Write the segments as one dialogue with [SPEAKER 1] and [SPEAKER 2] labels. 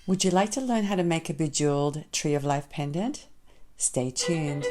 [SPEAKER 1] Would you like to learn how to make a bejeweled Tree of Life pendant? Stay tuned.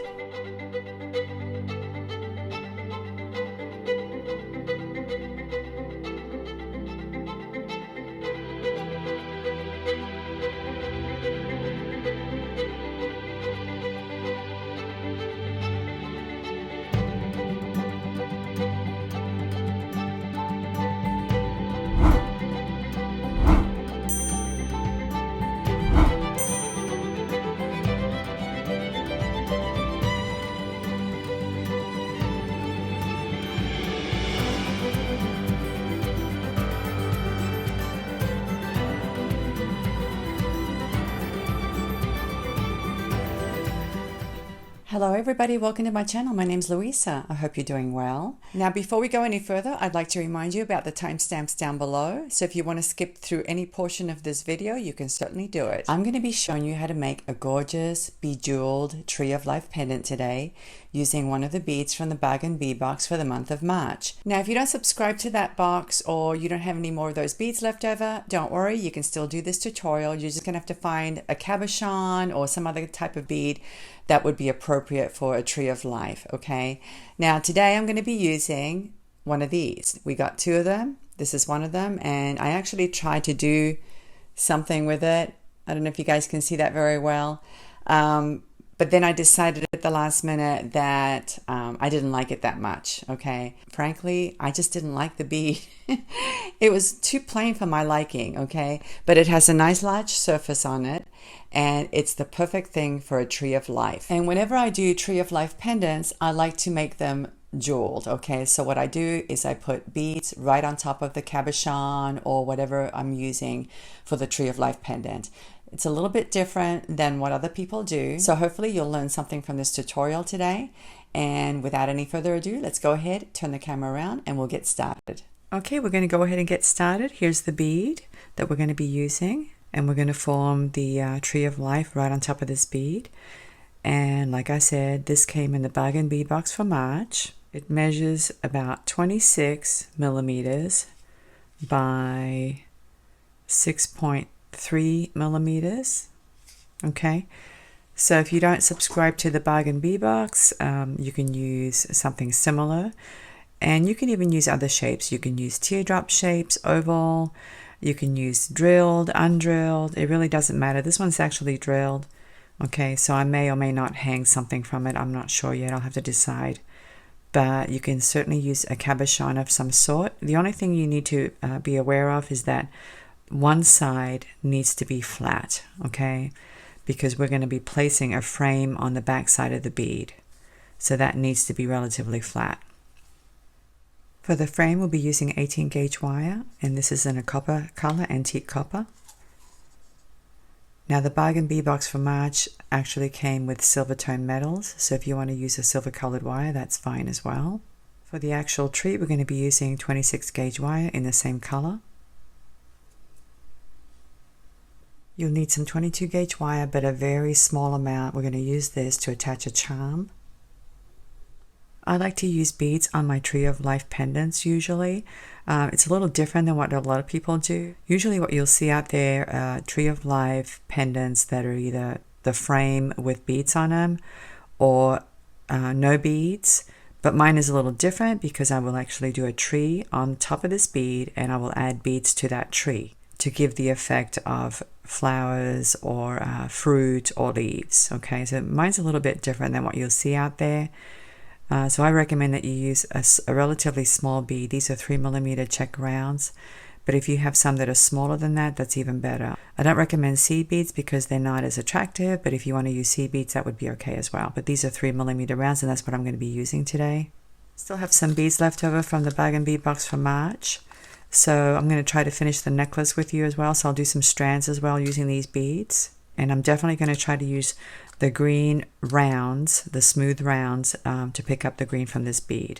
[SPEAKER 1] Hello everybody, welcome to my channel. My name's Luisa. I hope you're doing well. Now before we go any further, I'd like to remind you about the timestamps down below. So if you want to skip through any portion of this video, you can certainly do it. I'm going to be showing you how to make a gorgeous bejeweled Tree of Life pendant today using one of the beads from the Bag and Bead box for the month of March. Now if you don't subscribe to that box or you don't have any more of those beads left over, don't worry, you can still do this tutorial. You're just going to have to find a cabochon or some other type of bead that would be appropriate for a Tree of Life, okay? Now today I'm going to be using one of these. We got two of them. This is one of them, and I actually tried to do something with it. I don't know if you guys can see that very well. But then I decided at the last minute that I didn't like it that much, okay? Frankly, I just didn't like the bead. It was too plain for my liking, okay? But it has a nice large surface on it, and it's the perfect thing for a Tree of Life. And whenever I do Tree of Life pendants, I like to make them jeweled, okay? So what I do is I put beads right on top of the cabochon or whatever I'm using for the Tree of Life pendant. It's a little bit different than what other people do. So hopefully you'll learn something from this tutorial today. And without any further ado, let's go ahead, turn the camera around, and we'll get started. Okay, we're going to go ahead and get started. Here's the bead that we're going to be using. And we're going to form the Tree of Life right on top of this bead. And like I said, this came in the Bag and Bead box for March. It measures about 26 millimeters by 6.3 millimeters. Okay, so if you don't subscribe to the Bag and Bead box, you can use something similar, and you can even use other shapes. You can use teardrop shapes, oval, you can use drilled, undrilled, it really doesn't matter. This one's actually drilled. Okay, so I may or may not hang something from it. I'm not sure yet, I'll have to decide. But you can certainly use a cabochon of some sort. The only thing you need to be aware of is that one side needs to be flat, okay? Because we're going to be placing a frame on the back side of the bead. So that needs to be relatively flat. For the frame, we'll be using 18 gauge wire, and this is in a copper color, antique copper. Now the Bag and Bead box for March actually came with silver tone metals, so if you want to use a silver colored wire, that's fine as well. For the actual tree, we're going to be using 26 gauge wire in the same color. You'll need some 22 gauge wire, but a very small amount. We're going to use this to attach a charm. I like to use beads on my Tree of Life pendants usually. It's a little different than what a lot of people do. Usually what you'll see out there, Tree of Life pendants that are either the frame with beads on them or no beads. But mine is a little different because I will actually do a tree on top of this bead, and I will add beads to that tree to give the effect of flowers or fruit or leaves. Okay, so mine's a little bit different than what you'll see out there. So I recommend that you use a relatively small bead. These are 3 millimeter Czech rounds, but if you have some that are smaller than that, that's even better. I don't recommend seed beads because they're not as attractive, but if you want to use seed beads, that would be okay as well. But these are 3 millimeter rounds, and that's what I'm going to be using today. Still have some beads left over from the Bag and Bead box for March. So I'm going to try to finish the necklace with you as well. So I'll do some strands as well using these beads. And I'm definitely going to try to use the green rounds, the smooth rounds, to pick up the green from this bead.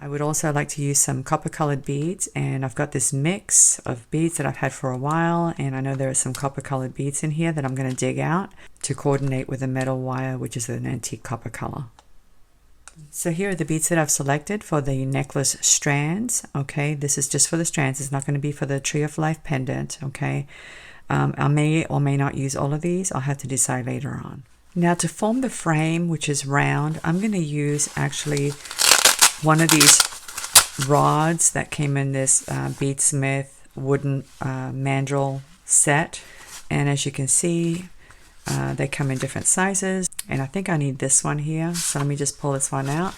[SPEAKER 1] I would also like to use some copper colored beads, and I've got this mix of beads that I've had for a while, and I know there are some copper colored beads in here that I'm going to dig out to coordinate with the metal wire, which is an antique copper color. So here are the beads that I've selected for the necklace strands. Okay, this is just for the strands. It's not going to be for the Tree of Life pendant. Okay, I may or may not use all of these. I'll have to decide later on. Now to form the frame, which is round, I'm going to use actually one of these rods that came in this Beadsmith wooden mandrel set. And as you can see, they come in different sizes. And I think I need this one here. So let me just pull this one out.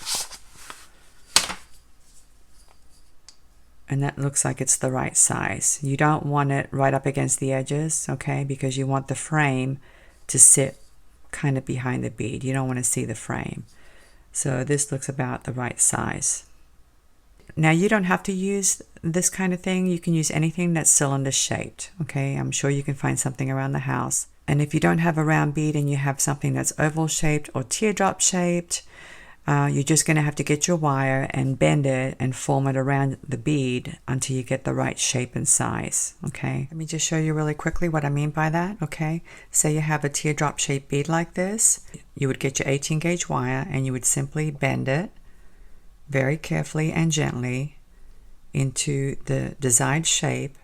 [SPEAKER 1] And that looks like it's the right size. You don't want it right up against the edges, okay? Because you want the frame to sit kind of behind the bead. You don't want to see the frame. So this looks about the right size. Now you don't have to use this kind of thing. You can use anything that's cylinder shaped, okay? I'm sure you can find something around the house. And if you don't have a round bead and you have something that's oval shaped or teardrop shaped, you're just going to have to get your wire and bend it and form it around the bead until you get the right shape and size, okay? Let me just show you really quickly what I mean by that, okay? Say you have a teardrop shaped bead like this. You would get your 18 gauge wire and you would simply bend it very carefully and gently into the desired shape.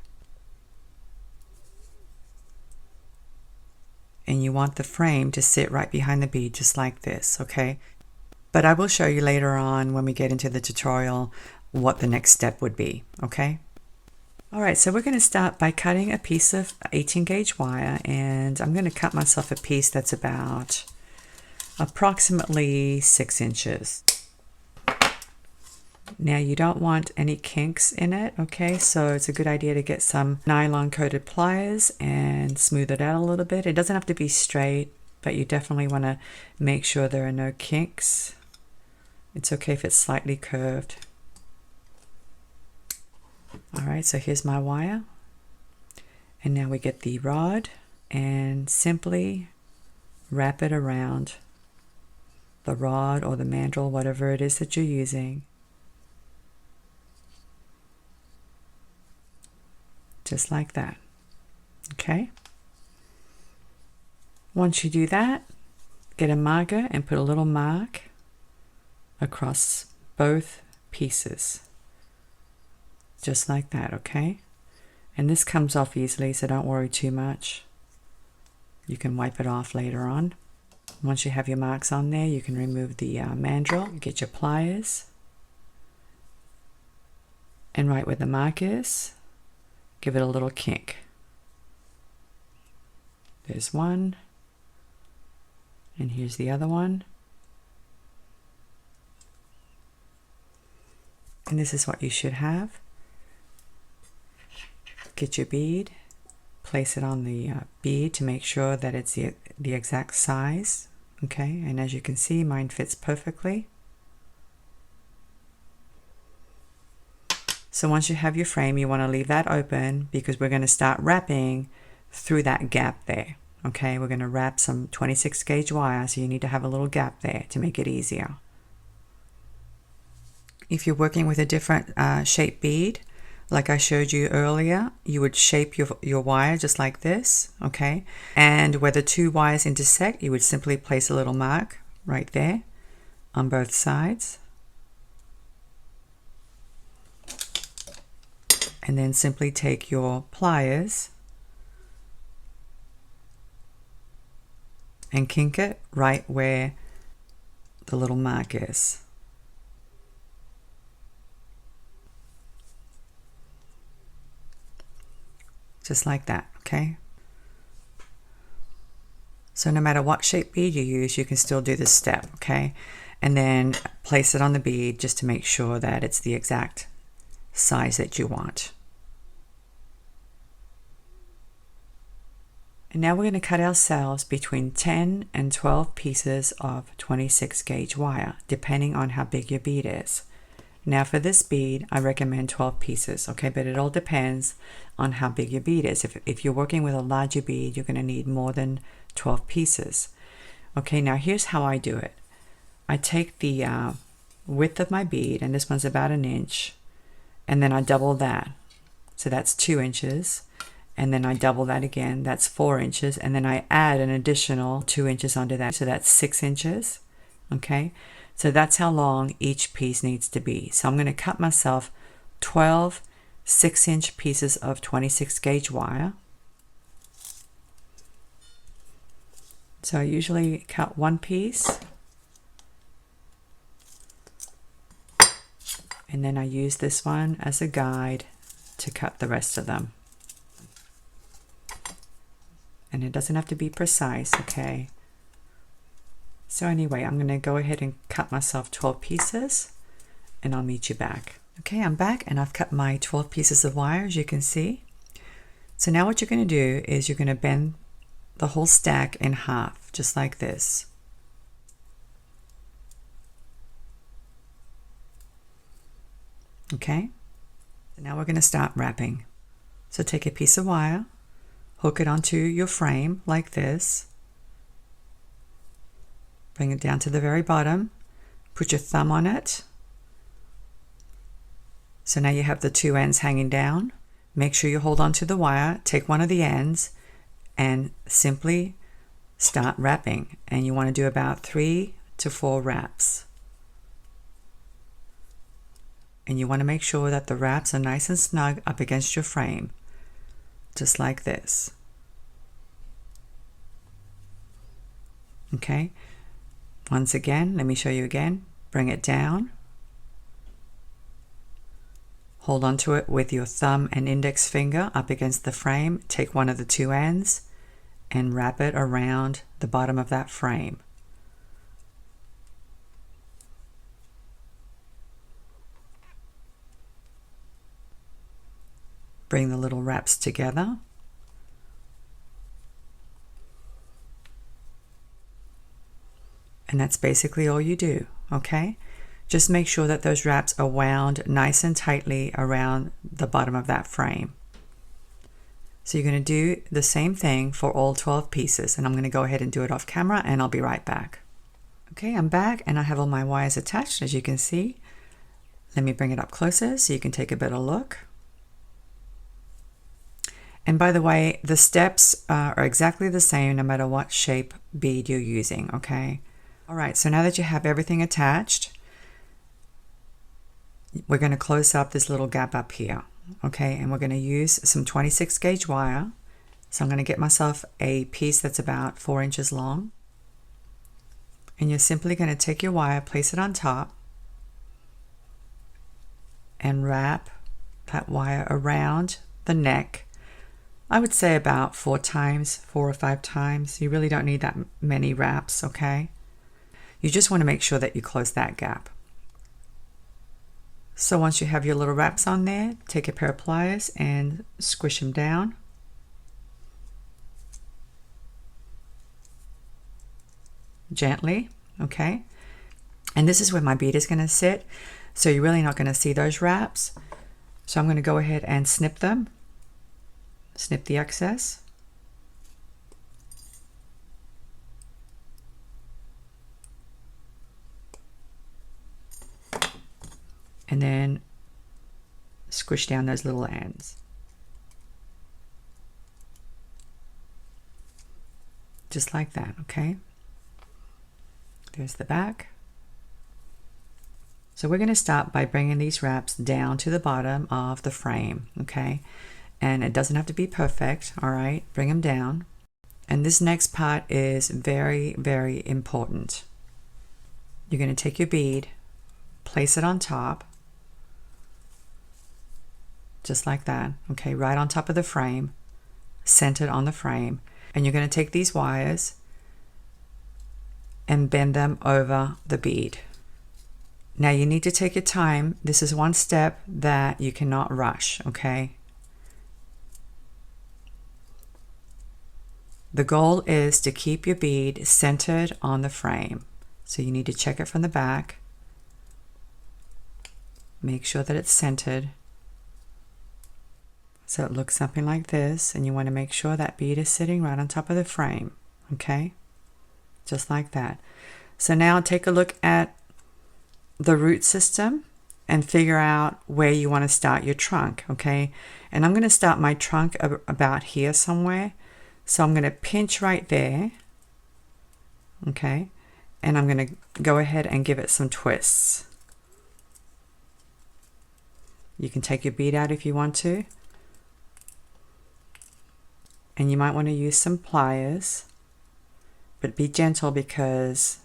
[SPEAKER 1] And you want the frame to sit right behind the bead just like this, okay? But I will show you later on when we get into the tutorial what the next step would be, okay? All right, so we're going to start by cutting a piece of 18 gauge wire, and I'm going to cut myself a piece that's about approximately 6 inches. Now you don't want any kinks in it, okay? So it's a good idea to get some nylon coated pliers and smooth it out a little bit. It doesn't have to be straight, but you definitely want to make sure there are no kinks. It's okay if it's slightly curved. All right, so here's my wire. And now we get the rod and simply wrap it around the rod or the mandrel, whatever it is that you're using. Just like that, okay? Once you do that, get a marker and put a little mark across both pieces. Just like that, okay? And this comes off easily, so don't worry too much. You can wipe it off later on. Once you have your marks on there, you can remove the mandrel, get your pliers, and right where the mark is, give it a little kink. There's one, and here's the other one. And this is what you should have. Get your bead, place it on the bead to make sure that it's the exact size, okay? And as you can see, mine fits perfectly. So once you have your frame, you want to leave that open because we're going to start wrapping through that gap there, okay? We're going to wrap some 26 gauge wire, so you need to have a little gap there to make it easier. If you're working with a different shape bead, like I showed you earlier, you would shape your wire just like this, okay? And where the two wires intersect, you would simply place a little mark right there on both sides. And then simply take your pliers and kink it right where the little mark is. Just like that, okay? So no matter what shape bead you use, you can still do this step, okay? And then place it on the bead just to make sure that it's the exact size that you want. And now we're going to cut ourselves between 10 and 12 pieces of 26 gauge wire, depending on how big your bead is. Now for this bead, I recommend 12 pieces, okay? But it all depends on how big your bead is. If you're working with a larger bead, you're going to need more than 12 pieces. Okay, now here's how I do it. I take the width of my bead, and this one's about 1 inch, and then I double that. So that's 2 inches. And then I double that again, that's 4 inches. And then I add an additional 2 inches onto that. So that's 6 inches, okay? So that's how long each piece needs to be. So I'm going to cut myself 12 6-inch pieces of 26 gauge wire. So I usually cut one piece and then I use this one as a guide to cut the rest of them. And it doesn't have to be precise, okay? So anyway, I'm going to go ahead and cut myself 12 pieces and I'll meet you back. Okay, I'm back and I've cut my 12 pieces of wire, as you can see. So now what you're going to do is you're going to bend the whole stack in half, just like this. Okay, now we're going to start wrapping. So take a piece of wire, hook it onto your frame like this, bring it down to the very bottom, put your thumb on it. So now you have the two ends hanging down. Make sure you hold on to the wire, take one of the ends, and simply start wrapping. And you want to do about 3 to 4 wraps. And you want to make sure that the wraps are nice and snug up against your frame, just like this. Okay, once again, let me show you again. Bring it down. Hold on to it with your thumb and index finger up against the frame. Take one of the two ends and wrap it around the bottom of that frame. Bring the little wraps together. And that's basically all you do, okay? Just make sure that those wraps are wound nice and tightly around the bottom of that frame. So you're going to do the same thing for all 12 pieces, and I'm going to go ahead and do it off camera and I'll be right back. Okay, I'm back and I have all my wires attached, as you can see. Let me bring it up closer so you can take a better look. And by the way, the steps are exactly the same no matter what shape bead you're using, okay? All right, so now that you have everything attached, we're going to close up this little gap up here, okay? And we're going to use some 26 gauge wire. So I'm going to get myself a piece that's about 4 inches long. And you're simply going to take your wire, place it on top, and wrap that wire around the neck. I would say about 4 or 5 times. You really don't need that many wraps, okay? You just want to make sure that you close that gap. So once you have your little wraps on there, take a pair of pliers and squish them down. Gently, okay? And this is where my bead is going to sit, so you're really not going to see those wraps. So I'm going to go ahead and snip them, snip the excess. And then squish down those little ends. Just like that, okay? There's the back. So we're going to start by bringing these wraps down to the bottom of the frame, okay? And it doesn't have to be perfect, all right? Bring them down. And this next part is very, very important. You're going to take your bead, place it on top, just like that, okay, right on top of the frame, centered on the frame. And you're going to take these wires and bend them over the bead. Now you need to take your time. This is one step that you cannot rush, okay? The goal is to keep your bead centered on the frame. So you need to check it from the back. Make sure that it's centered. So it looks something like this, and you want to make sure that bead is sitting right on top of the frame, okay? Just like that. So now take a look at the root system and figure out where you want to start your trunk, okay? And I'm going to start my trunk about here somewhere. So I'm going to pinch right there, okay? And I'm going to go ahead and give it some twists. You can take your bead out if you want to. And you might want to use some pliers. but be gentle because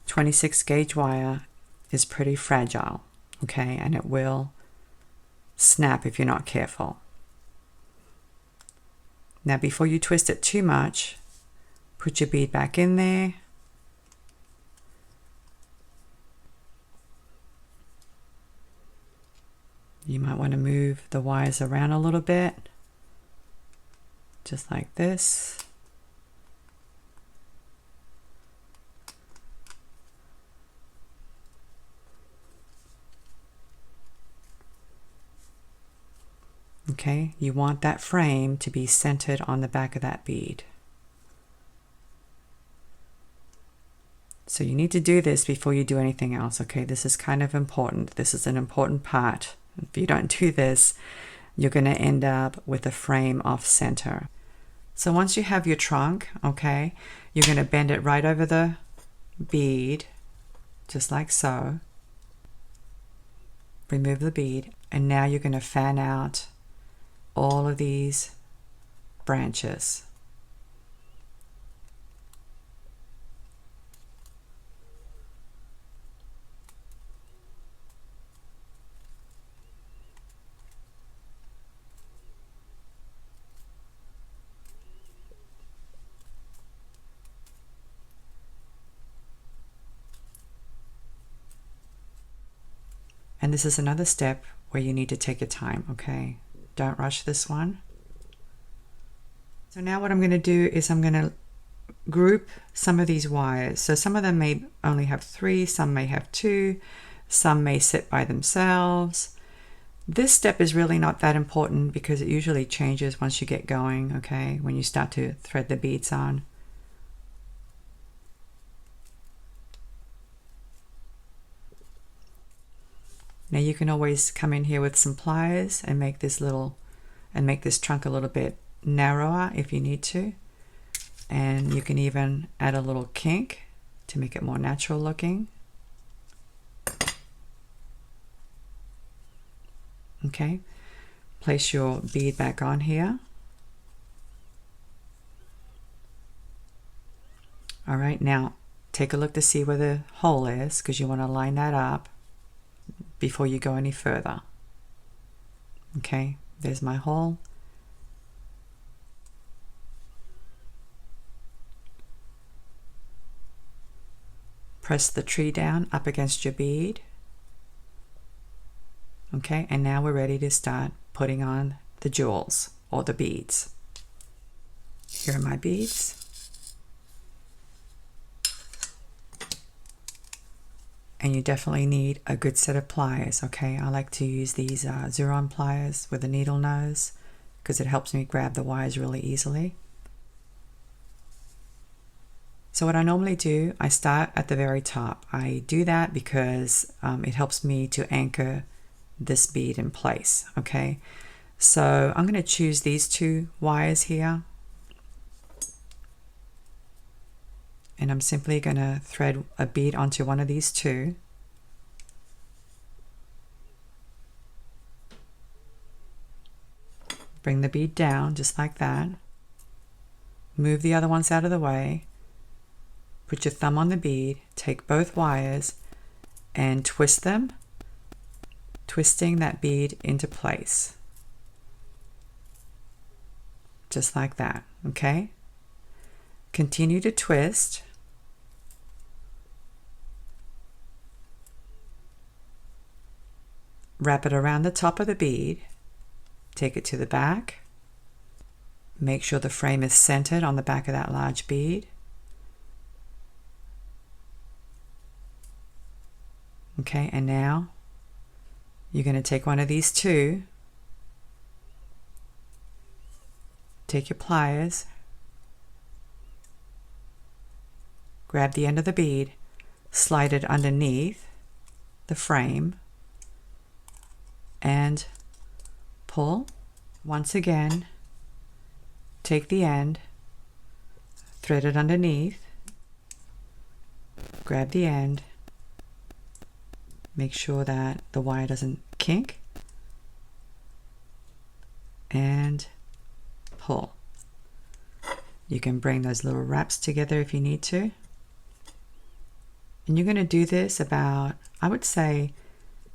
[SPEAKER 1] 26 gauge wire is pretty fragile, okay, and it will snap if you're not careful. Now before you twist it too much, put your bead back in there. You might want to move the wires around a little bit, just like this. Okay, you want that frame to be centered on the back of that bead. So you need to do this before you do anything else, okay? This is kind of important. This is an important part. If you don't do this, you're going to end up with a frame off center. So once you have your trunk, okay, you're going to bend it right over the bead, just like so. Remove the bead, and now you're going to fan out all of these branches. And this is another step where you need to take your time, okay? Don't rush this one. So now what I'm going to do is I'm going to group some of these wires. So some of them may only have 3, some may have 2, some may sit by themselves. This step is really not that important because it usually changes once you get going, okay? When you start to thread the beads on. Now you can always come in here with some pliers and make this trunk a little bit narrower if you need to. And you can even add a little kink to make it more natural looking. Okay, place your bead back on here. All right, now take a look to see where the hole is because you want to line that up before you go any further. Okay, there's my hole. Press the tree down up against your bead. Okay, and now we're ready to start putting on the jewels or the beads. Here are my beads. And you definitely need a good set of pliers, okay? I like to use these Xuron pliers with a needle nose because it helps me grab the wires really easily. So what I normally do, I start at the very top. I do that because it helps me to anchor this bead in place, okay? So I'm going to choose these 2 wires here. And I'm simply going to thread a bead onto one of these 2. Bring the bead down just like that. Move the other ones out of the way. Put your thumb on the bead, take both wires and twist them, twisting that bead into place. Just like that, okay? Continue to twist. Wrap it around the top of the bead, take it to the back, make sure the frame is centered on the back of that large bead. Okay, and now you're going to take one of these 2, take your pliers, grab the end of the bead, slide it underneath the frame, and pull. Once again, take the end, thread it underneath, grab the end, make sure that the wire doesn't kink, and pull. You can bring those little wraps together if you need to. And you're going to do this about, I would say,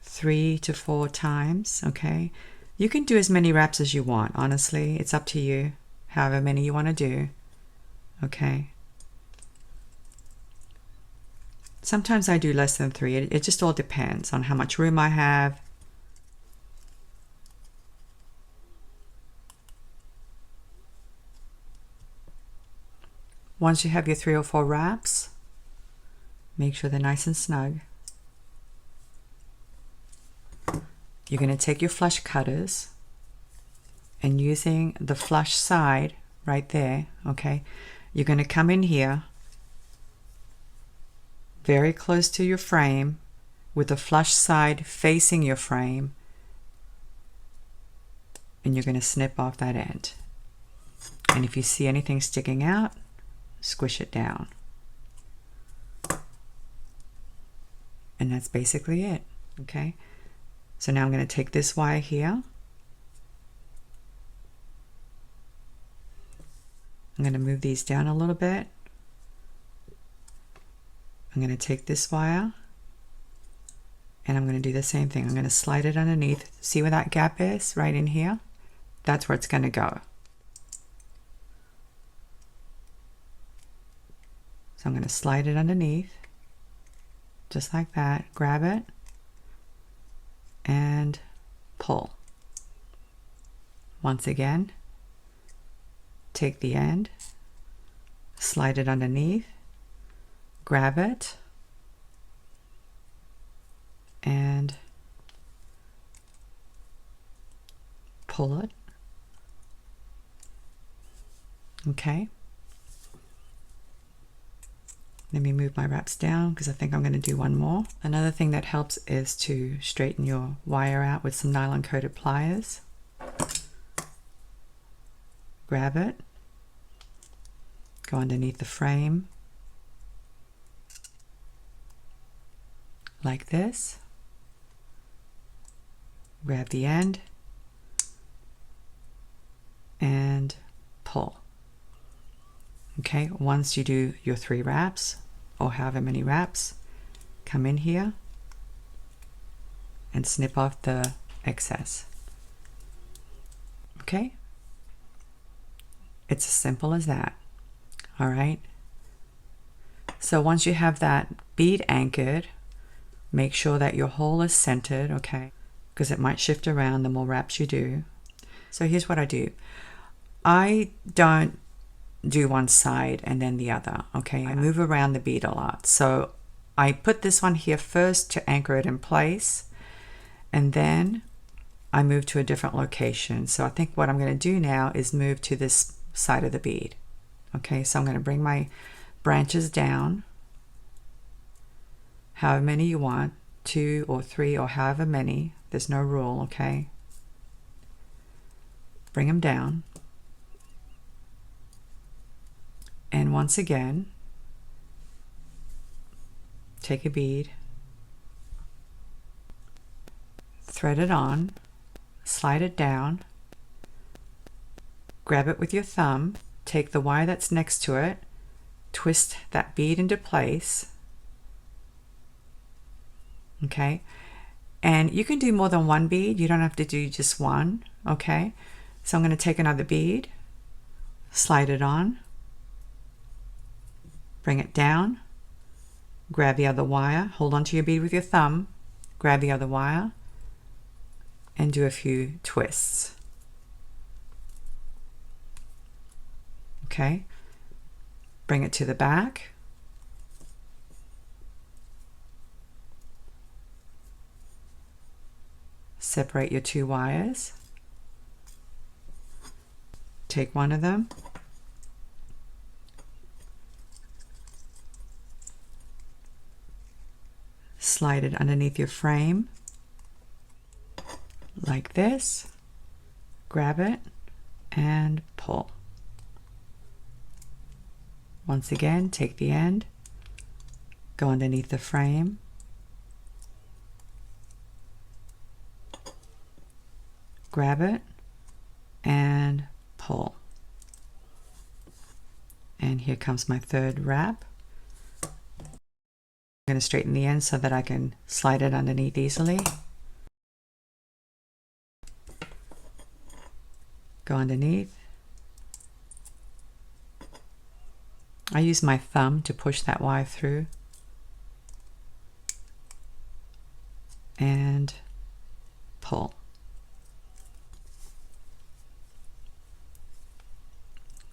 [SPEAKER 1] 3 to 4 times, okay? You can do as many wraps as you want, honestly. It's up to you, however many you want to do, okay? Sometimes I do less than 3. It just all depends on how much room I have. Once you have your 3 or 4 wraps, make sure they're nice and snug. You're going to take your flush cutters and using the flush side right there, okay, you're going to come in here very close to your frame with the flush side facing your frame, and you're going to snip off that end. And if you see anything sticking out, squish it down. And that's basically it, okay? So now I'm going to take this wire here. I'm going to move these down a little bit. I'm going to take this wire and I'm going to do the same thing. I'm going to slide it underneath. See where that gap is? Right in here? That's where it's going to go. So I'm going to slide it underneath, just like that. Grab it and pull. Once again, take the end, slide it underneath, grab it, and pull it. Okay. Let me move my wraps down because I think I'm going to do one more. Another thing that helps is to straighten your wire out with some nylon coated pliers. Grab it, go underneath the frame like this, grab the end and pull. Okay, once you do your 3 wraps or however many wraps, come in here and snip off the excess. Okay, it's as simple as that. All right, so once you have that bead anchored, make sure that your hole is centered, okay, because it might shift around the more wraps you do. So here's what I do. I don't do one side and then the other, okay? I move around the bead a lot. So I put this one here first to anchor it in place, and then I move to a different location. So I think what I'm going to do now is move to this side of the bead. Okay, so I'm going to bring my branches down, however many you want, 2 or 3 or however many, there's no rule, okay? Bring them down. And once again, take a bead, thread it on, slide it down, grab it with your thumb, take the wire that's next to it, twist that bead into place, okay? And you can do more than one bead, you don't have to do just one, okay? So I'm going to take another bead, slide it on, bring it down, grab the other wire, hold onto your bead with your thumb, grab the other wire, and do a few twists. Okay, bring it to the back, separate your 2 wires, take one of them, slide it underneath your frame like this, grab it and pull. Once again, take the end, go underneath the frame, grab it and pull. And here comes my third wrap. I'm going to straighten the end so that I can slide it underneath easily. Go underneath. I use my thumb to push that wire through. And pull.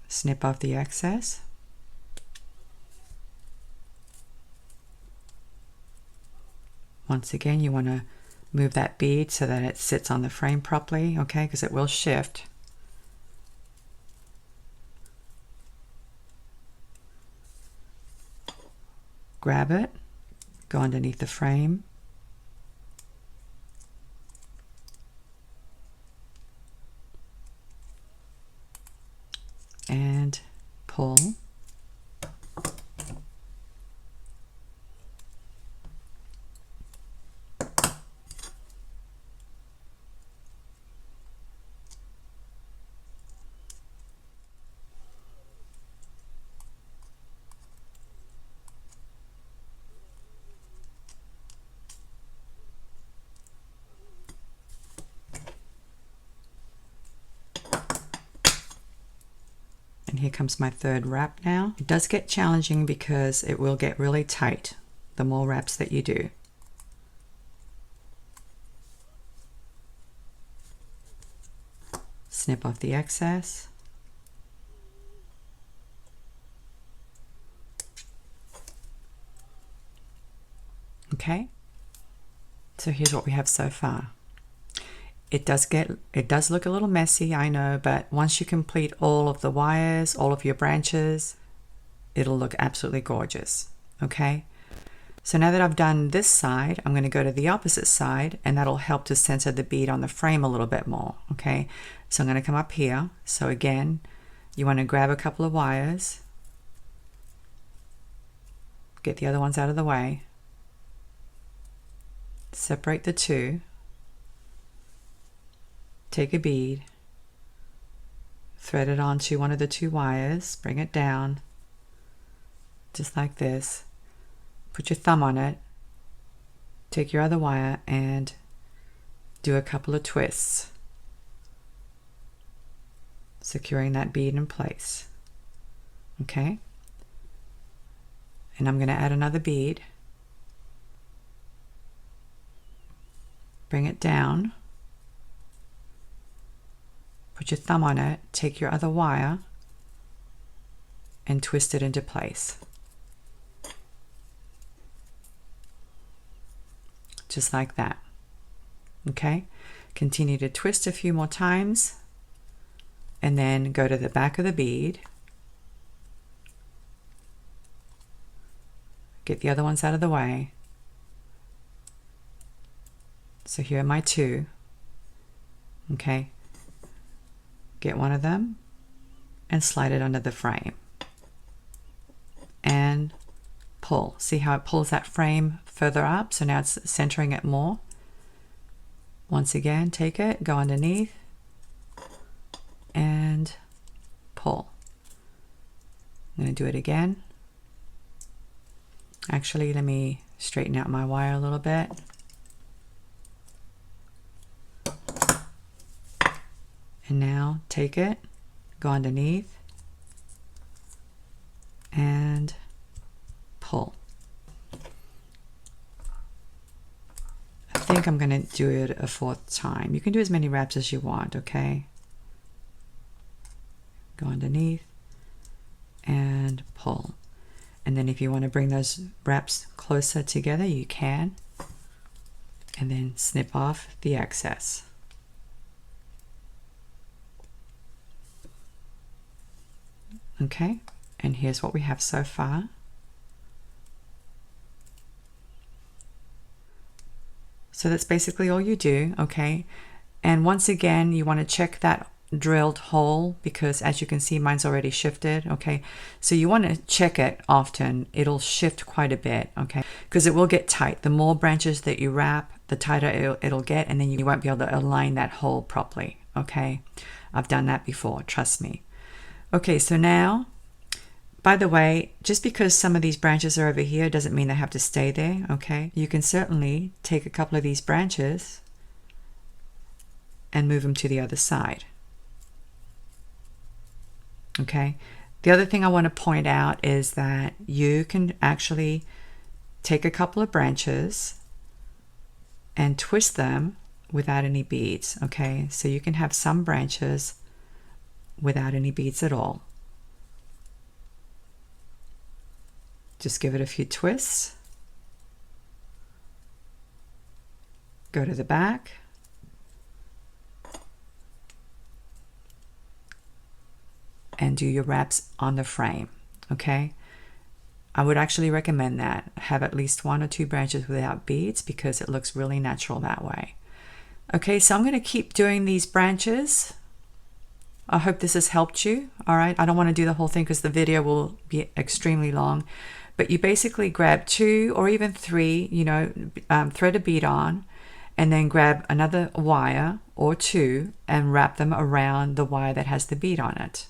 [SPEAKER 1] Snip off the excess. Once again, you want to move that bead so that it sits on the frame properly, okay, because it will shift. Grab it, go underneath the frame, and pull. And here comes my third wrap now. It does get challenging because it will get really tight the more wraps that you do. Snip off the excess. Okay, so here's what we have so far. It does look a little messy, I know, but once you complete all of the wires, all of your branches, it'll look absolutely gorgeous. Okay, so now that I've done this side, I'm going to go to the opposite side, and that'll help to center the bead on the frame a little bit more. Okay, so I'm going to come up here. So again, you want to grab a couple of wires, get the other ones out of the way, separate the two, take a bead, thread it onto one of the two wires, bring it down, just like this. Put your thumb on it, take your other wire, and do a couple of twists, securing that bead in place. Okay? And I'm going to add another bead, bring it down, put your thumb on it, take your other wire, and twist it into place. Just like that. Okay? Continue to twist a few more times, and then go to the back of the bead. Get the other ones out of the way. So here are my two. Okay? Get one of them and slide it under the frame and pull. See how it pulls that frame further up? So now it's centering it more. Once again, take it, go underneath and pull. I'm going to do it again. Actually, let me straighten out my wire a little bit. And now take it, go underneath, and pull. I think I'm going to do it a fourth time. You can do as many wraps as you want, okay? Go underneath and pull. And then if you want to bring those wraps closer together, you can. And then snip off the excess. Okay, and here's what we have so far. So that's basically all you do, okay? And once again, you want to check that drilled hole because as you can see, mine's already shifted, okay? So you want to check it often. It'll shift quite a bit, okay? Because it will get tight. The more branches that you wrap, the tighter it'll get, and then you won't be able to align that hole properly, okay? I've done that before, trust me. Okay, so now By the way, just because some of these branches are over here doesn't mean they have to stay there, okay? You can certainly take a couple of these branches and move them to the other side. Okay? The other thing I want to point out is that you can actually take a couple of branches and twist them without any beads, okay? So you can have some branches without any beads at all. Just give it a few twists. Go to the back. And do your wraps on the frame, okay? I would actually recommend that. Have at least 1 or 2 branches without beads because it looks really natural that way. Okay, so I'm going to keep doing these branches. I hope this has helped you, all right? I don't want to do the whole thing because the video will be extremely long. But you basically grab 2 or even 3, you know, thread a bead on, and then grab another wire or 2 and wrap them around the wire that has the bead on it.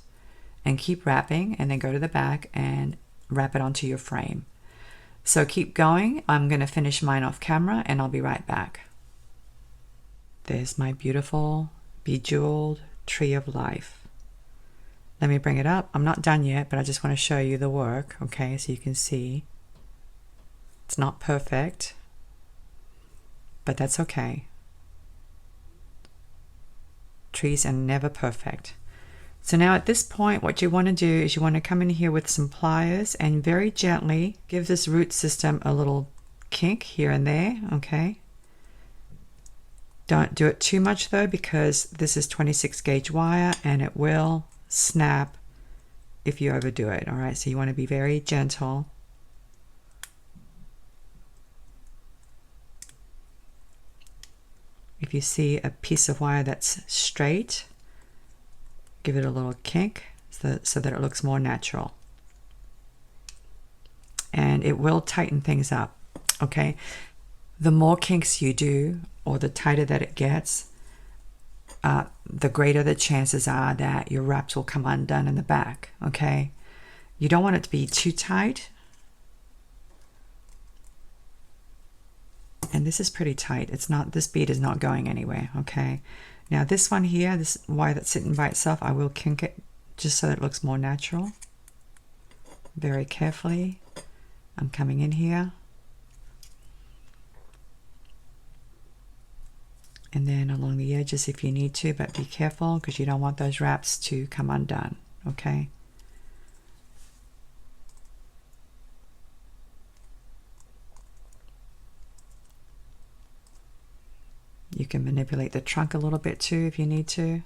[SPEAKER 1] And keep wrapping, and then go to the back and wrap it onto your frame. So keep going. I'm going to finish mine off camera and I'll be right back. There's my beautiful Bejeweled Tree of Life. Let me bring it up. I'm not done yet, but I just want to show you the work, okay, so you can see. It's not perfect, but that's okay. Trees are never perfect. So now at this point, what you want to do is you want to come in here with some pliers and very gently give this root system a little kink here and there, okay? Don't do it too much though, because this is 26 gauge wire and it will snap if you overdo it, all right? So you want to be very gentle. If you see a piece of wire that's straight, give it a little kink so that it looks more natural. And it will tighten things up, okay? The more kinks you do, or the tighter that it gets, the greater the chances are that your wraps will come undone in the back, okay? You don't want it to be too tight. And this is pretty tight. It's not, this bead is not going anywhere, okay? Now this one here, this wire that's sitting by itself, I will kink it just so that it looks more natural. Very carefully. I'm coming in here. And then along the edges if you need to, but be careful because you don't want those wraps to come undone, okay? You can manipulate the trunk a little bit too if you need to.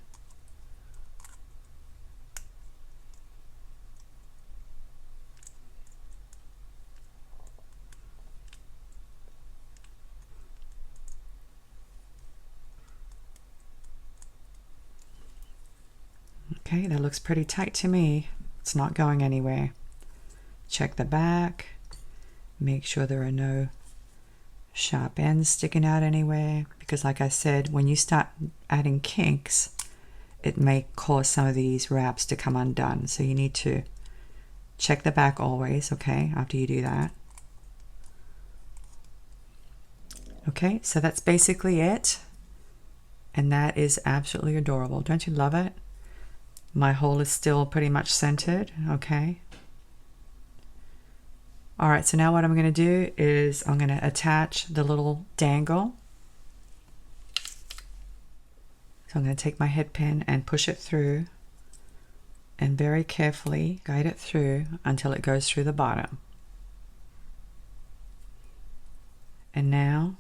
[SPEAKER 1] Okay, that looks pretty tight to me. It's not going anywhere. Check the back. Make sure there are no sharp ends sticking out anywhere, because like I said, when you start adding kinks, it may cause some of these wraps to come undone. So you need to check the back always, okay, after you do that. Okay, so that's basically it. And that is absolutely adorable. Don't you love it? My hole is still pretty much centered, okay? All right, so now what I'm going to do is I'm going to attach the little dangle. So I'm going to take my head pin and push it through and very carefully guide it through until it goes through the bottom. And now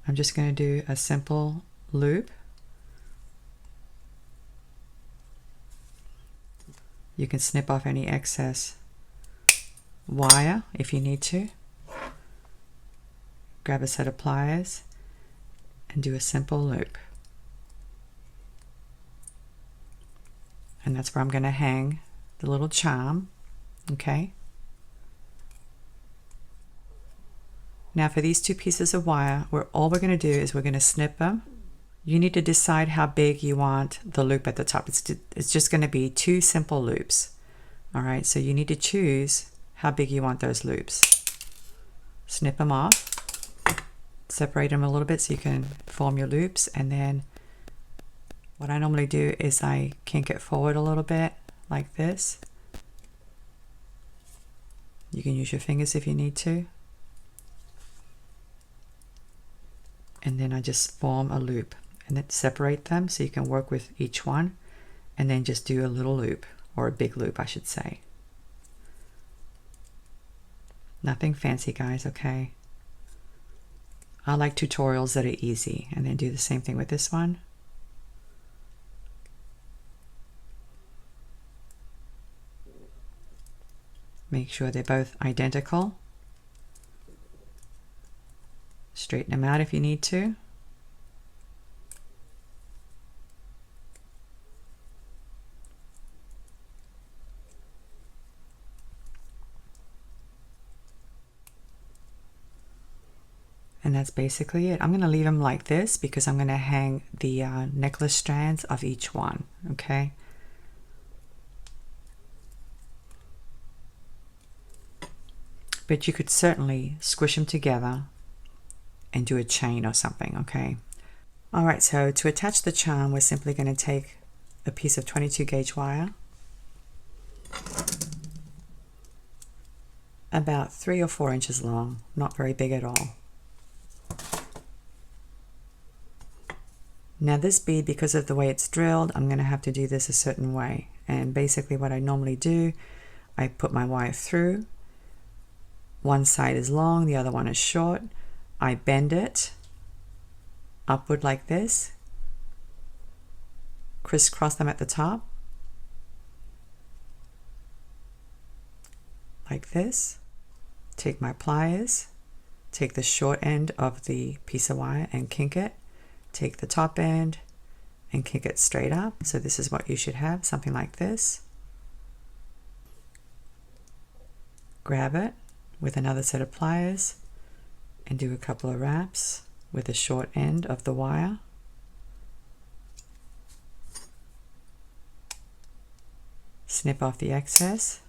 [SPEAKER 1] I'm just going to do a simple loop. You can snip off any excess wire if you need to. Grab a set of pliers and do a simple loop. And that's where I'm going to hang the little charm, okay? Now for these 2 pieces of wire, all we're going to do is we're going to snip them. You need to decide how big you want the loop at the top. It's just going to be 2 simple loops. All right, so you need to choose how big you want those loops. Snip them off, separate them a little bit so you can form your loops, and then what I normally do is I kink it forward a little bit like this. You can use your fingers if you need to. And then I just form a loop and then separate them so you can work with each one, and then just do a little loop, or a big loop I should say. Nothing fancy, guys, okay? I like tutorials that are easy, and then do the same thing with this one. Make sure they're both identical. Straighten them out if you need to. And that's basically it. I'm going to leave them like this because I'm going to hang the necklace strands of each one, okay? But you could certainly squish them together and do a chain or something, okay? All right, so to attach the charm, we're simply going to take a piece of 22 gauge wire, about 3 or 4 inches long, not very big at all. Now this bead, because of the way it's drilled, I'm going to have to do this a certain way. And basically what I normally do, I put my wire through. One side is long, the other one is short. I bend it upward like this, crisscross them at the top, like this. Take my pliers, take the short end of the piece of wire and kink it. Take the top end and kink it straight up. So this is what you should have, something like this. Grab it with another set of pliers and do a couple of wraps with the short end of the wire. Snip off the excess.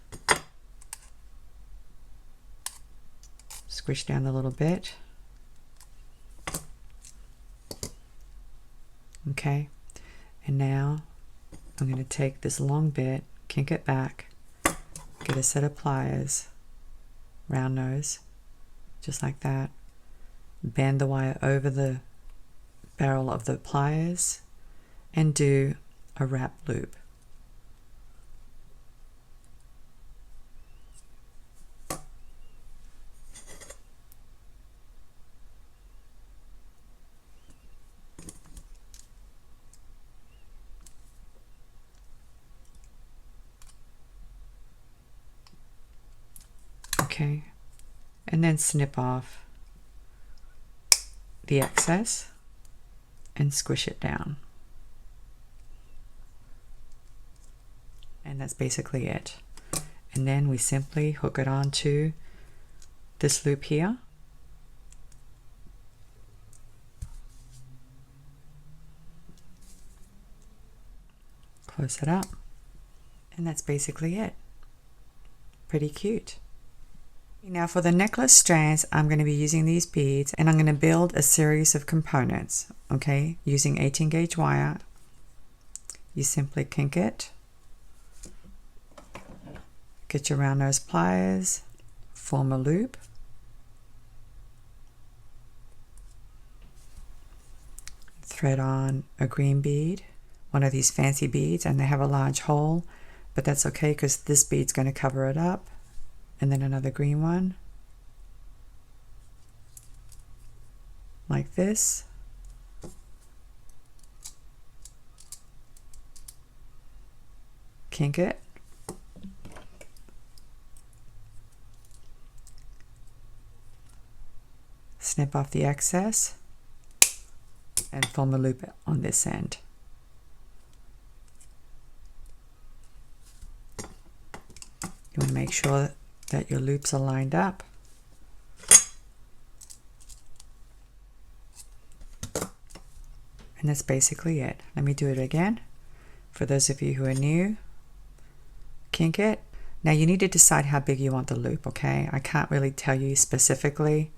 [SPEAKER 1] Squish down a little bit. Okay, and now I'm going to take this long bit, kink it back, get a set of pliers, round nose, just like that, bend the wire over the barrel of the pliers, and do a wrap loop. Okay, and then snip off the excess and squish it down. And that's basically it. And then we simply hook it onto this loop here. Close it up. And that's basically it. Pretty cute. Now for the necklace strands, I'm going to be using these beads and I'm going to build a series of components, okay, using 18 gauge wire. You simply kink it, get your round nose pliers, form a loop, thread on a green bead, one of these fancy beads, and they have a large hole, but that's okay because this bead's going to cover it up. And then another green one, like this. Kink it. Snip off the excess and form a loop on this end. You want to make sure that your loops are lined up. And that's basically it. Let me do it again. For those of you who are new, kink it, Now you need to decide how big you want the loop, okay? I can't really tell you specifically.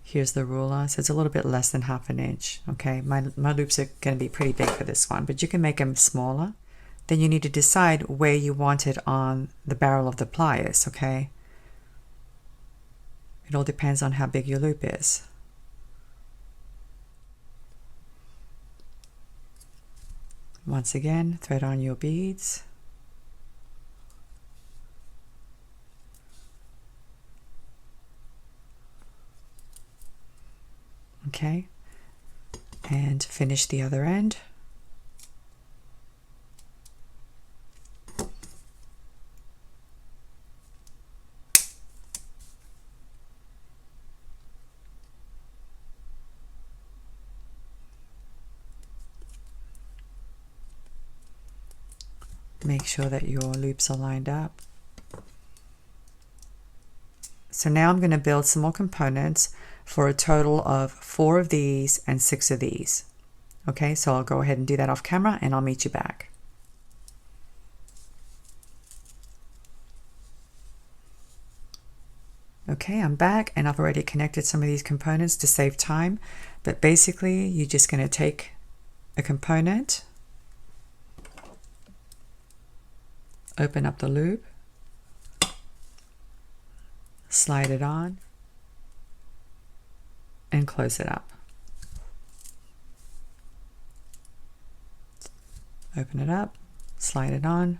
[SPEAKER 1] Here's the ruler, so it's a little bit less than 1/2 inch, okay? My loops are going to be pretty big for this one, but you can make them smaller. Then you need to decide where you want it on the barrel of the pliers, okay? It all depends on how big your loop is. Once again, thread on your beads. Okay, and finish the other end. Make sure that your loops are lined up. So now I'm going to build some more components for a total of 4 of these and 6 of these. Okay, so I'll go ahead and do that off camera and I'll meet you back. Okay, I'm back and I've already connected some of these components to save time, but basically you're just going to take a component, open up the loop, slide it on, and close it up. Open it up, slide it on,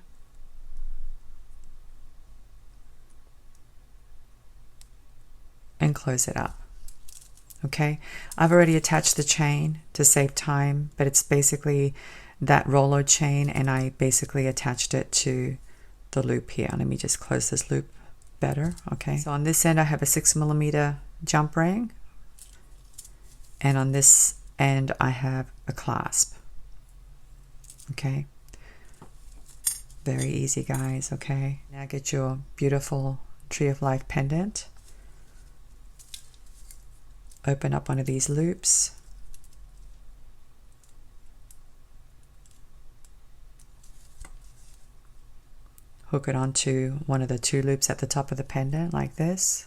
[SPEAKER 1] and close it up. Okay, I've already attached the chain to save time, but it's basically that Rolo chain, and I basically attached it to the loop here. Let me just close this loop better. Okay, so on this end I have a 6mm jump ring, and on this end I have a clasp. Okay, very easy, guys. Okay, now get your beautiful Tree of Life pendant. Open up one of these loops, hook it onto one of the 2 loops at the top of the pendant like this,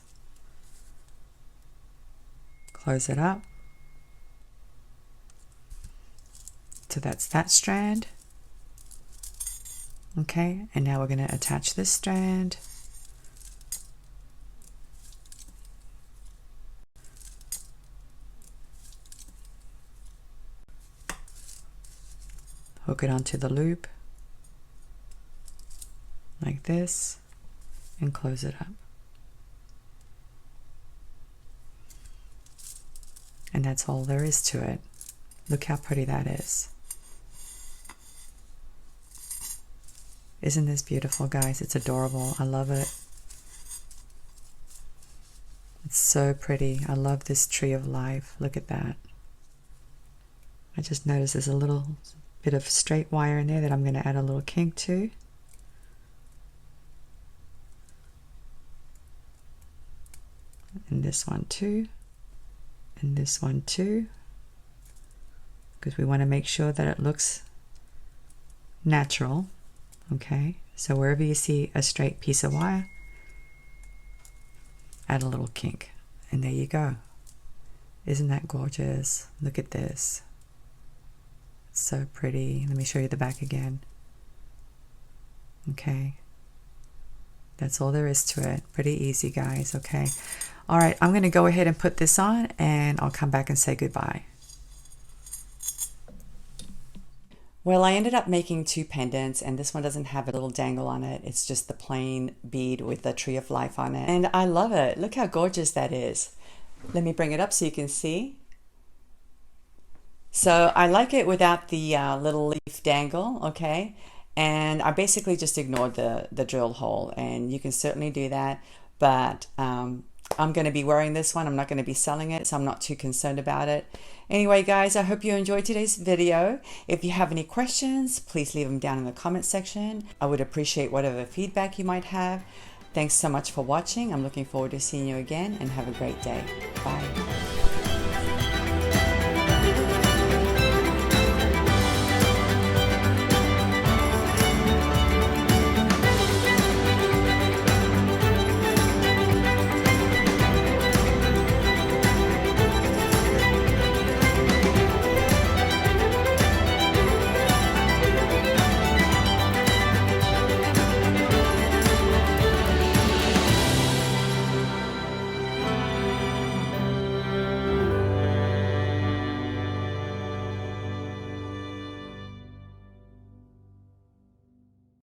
[SPEAKER 1] close it up. So that's that strand. Okay, and now we're going to attach this strand. Hook it onto the loop like this and close it up. And that's all there is to it. Look how pretty that is. Isn't this beautiful, guys? It's adorable. I love it. It's so pretty. I love this Tree of Life. Look at that. I just noticed there's a little bit of straight wire in there that I'm going to add a little kink to. And this one too. And this one too. Because we want to make sure that it looks natural. Okay, so wherever you see a straight piece of wire, add a little kink, and there you go. Isn't that gorgeous? Look at this. It's so pretty. Let me show you the back again. Okay, that's all there is to it. Pretty easy, guys. Okay, all right, I'm going to go ahead and put this on, and I'll come back and say goodbye. Well, I ended up making 2 pendants, and this one doesn't have a little dangle on it. It's just the plain bead with the Tree of Life on it. And I love it. Look how gorgeous that is. Let me bring it up so you can see. So I like it without the little leaf dangle, okay? And I basically just ignored the drill hole, and you can certainly do that. But I'm going to be wearing this one. I'm not going to be selling it, so I'm not too concerned about it. Anyway, guys, I hope you enjoyed today's video. If you have any questions, please leave them down in the comment section. I would appreciate whatever feedback you might have. Thanks so much for watching. I'm looking forward to seeing you again, and have a great day. Bye.